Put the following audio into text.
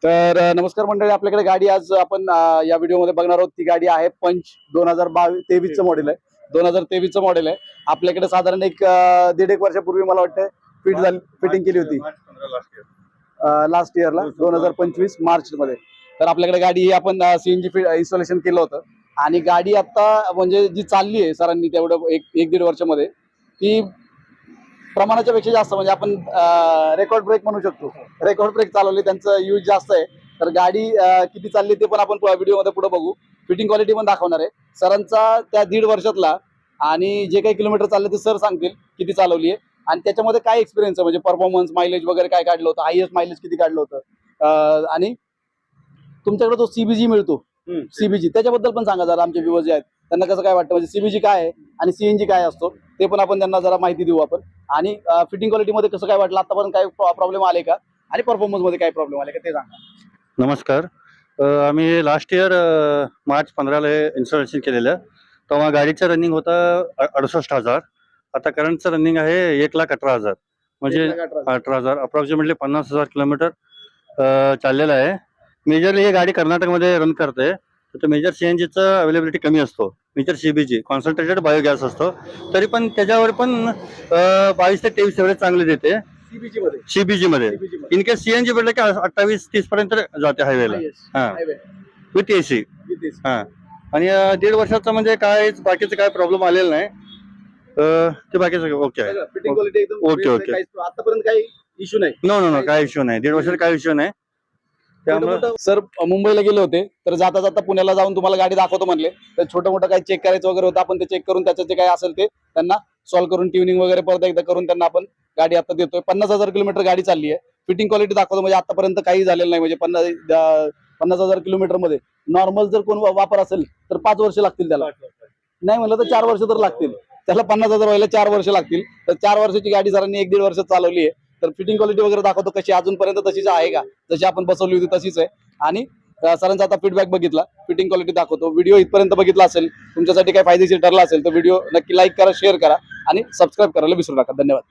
तर नमस्कार मंडळी, आपल्याकडे गाडी आज आपण या व्हिडिओमध्ये बघणार आहोत. ती गाडी आहे पंच 2023 मॉडेल आहे. 2023 मॉडेल आहे. आपल्याकडे साधारण एक दीड एक वर्षापूर्वी मला वाटतं फिटिंग केली होती लास्ट इयरला 2025 मार्च मध्ये. तर आपल्याकडे गाडी ही आपण सीएनजी इन्स्टॉलेशन केलं होतं आणि गाडी आता म्हणजे जी चालली आहे सरांनी तेवढं एक दीड वर्षामध्ये ती प्रमाणाच्या पेक्षा जास्त, म्हणजे आपण रेकॉर्ड ब्रेक म्हणू शकतो. रेकॉर्ड ब्रेक चालवली, त्यांचं यूज जास्त आहे. तर गाडी किती चालली ते पण आपण व्हिडिओमध्ये पुढे बघू. फिटिंग क्वालिटी पण दाखवणार आहे सरांचा त्या दीड वर्षातला, आणि जे काही किलोमीटर चालले ते सर सांगतील किती चालवली आहे आणि त्याच्यामध्ये काय एक्सपिरियन्स आहे, म्हणजे परफॉर्मन्स मायलेज वगैरे काय काढलं होतं, हायएस्ट मायलेज किती काढलं होतं, आणि तुमच्याकडे जो सीबीजी मिळतो सीबीजी त्याच्याबद्दल पण सांगा जरा. आमचे व्ह्यूअर्स जे आहेत त्यांना कसं काय वाटतं, म्हणजे सीबीजी काय आहे आणि सीएनजी काय असतो ते पण आपण त्यांना जरा माहिती देऊ आपण. आणि फिटिंग क्वालिटीमध्ये कसं काय वाटलं, आतापर्यंत काय प्रॉब्लेम आले का आणि परफॉर्मन्स मध्ये काय प्रॉब्लेम आले का ते सांगा. नमस्कार. आम्ही लास्ट इयर मार्च 15ला इन्स्टॉलेशन केलेलं. तेव्हा गाडीचं रनिंग होतं 68,000. आता करंटचं रनिंग आहे 1,18,000, म्हणजे 18,000 अप्रॉक्सिमेटली 50,000 किलोमीटर चाललेलं आहे. मेजरली ही गाडी कर्नाटकमध्ये रन करते. तर मेजर सीएनजीचं अवेलेबिलिटी कमी असतो. मेजर सीबीजी कॉन्सन्ट्रेटेड बायोगॅस असतो, तरी पण त्याच्यावर पण 22 ते 23 एवढे चांगले देते सीबीजी मध्ये. इन केस सीएनजी भेटलं की 28-30 पर्यंत जाते हायवेला. हा, विथ एसी. हा, आणि दीड वर्षाचं म्हणजे काय बाकीचं काय प्रॉब्लेम आलेला नाही. ते बाकीचं ओके आहे. फिटिंग क्वालिटी एकदम ओके. आतापर्यंत काही इश्यू नाही. नो काय इश्यू नाही. दीड वर्षात काय इश्यू नाही. त्यामुळे सर मुंबईला गेले होते, तर जाता जाता पुण्याला जाऊन तुम्हाला गाडी दाखवतो म्हणले. तर छोटं मोठं काही चेक करायचं वगैरे होतं, आपण ते चेक करून त्याचं जे काय असेल ते त्यांना सॉल्व्ह करून ट्युनिंग वगैरे परत एकदा करून त्यांना आपण गाडी आता देतोय. 50,000 किलोमीटर गाडी चालली आहे. फिटिंग क्वालिटी दाखवतो, म्हणजे आतापर्यंत काही झालेलं नाही. म्हणजे 50,000 किलोमीटर मध्ये नॉर्मल जर कोण वापर असेल तर 5 वर्ष लागतील त्याला, नाही म्हणलं तर 4 वर्ष तर लागतील त्याला. 50,000 व्हायला 4 वर्ष लागतील. तर 4 वर्षाची गाडी सरांनी 1-1.5 वर्ष चालवली आहे. तर फिटिंग क्वालिटी वगैरे दाखवतो कशी अजूनपर्यंत तशीच आहे का, जशी आपण बसवली होती तशीच आहे. आणि सरांचा आता फीडबॅक बघितला, फिटिंग क्वालिटी दाखवतो. व्हिडिओ इथपर्यंत बघितला असेल, तुमच्यासाठी काही फायदेशीर ठरला असेल तर व्हिडिओ नक्की लाईक करा, शेअर करा आणि सबस्क्राईब करायला विसरू नका. धन्यवाद.